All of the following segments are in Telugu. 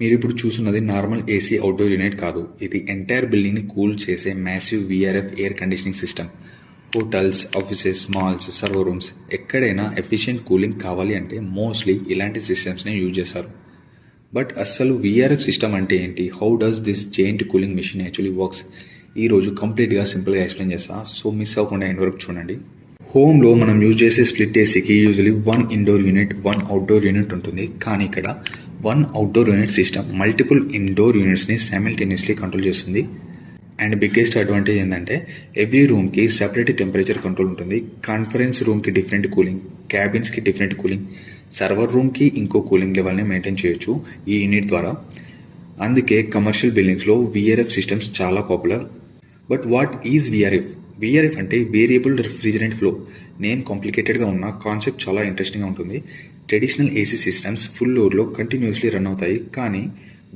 మీరు ఇప్పుడు చూస్తున్నది నార్మల్ ఏసీ అవుట్డోర్ యూనిట్ కాదు. ఇది ఎంటైర్ బిల్డింగ్ని కూల్ చేసే massive VRF air conditioning system. Hotels, offices, malls, server rooms ఎక్కడైనా ఎఫిషియెంట్ కూలింగ్ కావాలి అంటే మోస్ట్లీ ఇలాంటి సిస్టమ్స్ని యూజ్ చేస్తారు. బట్ అస్సలు వీఆర్ఎఫ్ సిస్టమ్ అంటే ఏంటి, how does this giant cooling machine actually works, ఈరోజు కంప్లీట్గా సింపుల్గా ఎక్స్ప్లెయిన్ చేస్తా. సో మిస్ అవ్వకుండా ఎండ్ వరకు చూడండి. హోమ్లో మనం యూజ్ చేసే స్ప్లిట్ ఏసీకి usually 1 indoor unit 1 outdoor unit ఉంటుంది. కానీ ఇక్కడ 1 అవుట్డోర్ యూనిట్ సిస్టమ్ మల్టిపుల్ ఇండోర్ యూనిట్స్ని సైమల్టేనియస్లీ కంట్రోల్ చేస్తుంది. అండ్ బిగ్గెస్ట్ అడ్వాంటేజ్ ఏంటంటే ఎవ్రీ రూమ్కి సెపరేట్ టెంపరేచర్ కంట్రోల్ ఉంటుంది. కాన్ఫరెన్స్ రూమ్కి డిఫరెంట్ కూలింగ్, క్యాబిన్స్కి డిఫరెంట్ కూలింగ్, సర్వర్ రూమ్కి ఇంకో కూలింగ్ లెవెల్ని మెయింటైన్ చేయొచ్చు ఈ యూనిట్ ద్వారా. అందుకే కమర్షియల్ బిల్డింగ్స్లో వీఆర్ఎఫ్ సిస్టమ్స్ చాలా popular. But what is VRF? VRF అంటే వేరియబుల్ రిఫ్రిజిరెంట్ ఫ్లో. నేమ్ కాంప్లికేటెడ్గా ఉన్న కాన్సెప్ట్ చాలా ఇంట్రెస్టింగ్గా ఉంటుంది. ట్రెడిషనల్ ఏసీ సిస్టమ్స్ ఫుల్ లోడ్లో కంటిన్యూస్లీ రన్ అవుతాయి, కానీ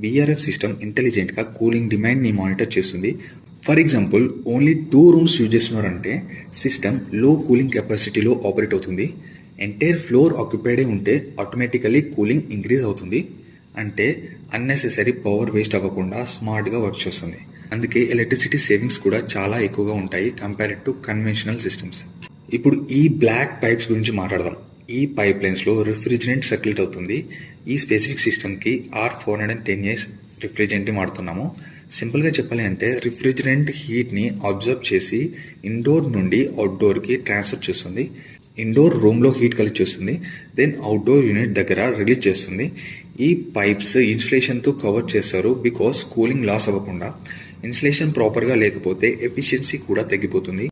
వీఆర్ఎఫ్ సిస్టమ్ ఇంటెలిజెంట్గా కూలింగ్ డిమాండ్ని మానిటర్ చేస్తుంది. For example, only 2 rooms use చేస్తున్నారంటే సిస్టమ్ లో కూలింగ్ కెపాసిటీలో ఆపరేట్ అవుతుంది. ఎంటైర్ ఫ్లోర్ ఆక్యుపైడే ఉంటే ఆటోమేటికలీ కూలింగ్ ఇంక్రీజ్ అవుతుంది. అంటే అన్నెసెసరీ పవర్ వేస్ట్ అవ్వకుండా స్మార్ట్గా వర్క్ చేస్తుంది. అందుకే ఎలక్ట్రిసిటీ సేవింగ్స్ కూడా చాలా ఎక్కువగా ఉంటాయి కంపేర్డ్ టు కన్వెన్షనల్ సిస్టమ్స్. ఇప్పుడు ఈ బ్లాక్ పైప్స్ గురించి మాట్లాడదాం. ఈ పైప్ లైన్స్లో రిఫ్రిజిరెంట్ సర్క్యులేట్ అవుతుంది. ఈ స్పెసిఫిక్ సిస్టమ్కి R410A రిఫ్రిజిరెంట్ని వాడుతున్నాము. సింపుల్గా చెప్పాలి అంటే రిఫ్రిజిరెంట్ హీట్ని అబ్జర్వ్ చేసి ఇండోర్ నుండి అవుట్డోర్కి ట్రాన్స్ఫర్ చేస్తుంది. ఇండోర్ రూమ్లో హీట్ కలెక్ట్ చేస్తుంది, దెన్ అవుట్డోర్ యూనిట్ దగ్గర రిలీజ్ చేస్తుంది. ఈ పైప్స్ ఇన్సులేషన్తో కవర్ చేస్తారు బికాస్ కూలింగ్ లాస్ అవ్వకుండా. ఇన్సులేషన్ ప్రాపర్గా లేకపోతే ఎఫిషియన్సీ కూడా తగ్గిపోతుంది.